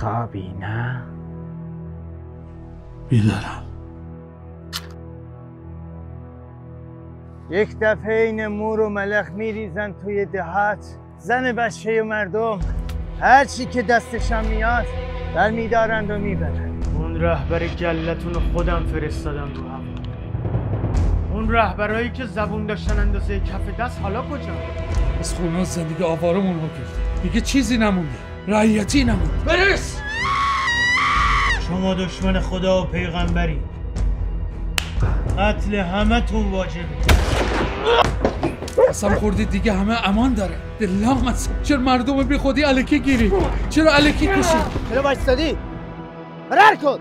خوابی نه؟ بیدارم. یک دفعه این مور و ملخ میریزن توی دهات، زن بچه مردم هر چی که دستشان میاد در میدارند و میبرند. اون رهبر گلتون رو خودم فرستادم رو هوا. اون رهبرایی که زبون داشتن اندازه کف دست حالا کجا؟ از خونه زندگی آوارمون رو کرد. دیگه چیزی نمونده، رعیتی نمونده. برس! شما دشمن خدا و پیغمبری، قتل همه تون واجبه. قسم خوردید دیگه همه امان داره. دلامت چرا مردم بی خودی الکی گیری؟ چرا الکی کشی؟ چرا بایستادی؟ فرار کن!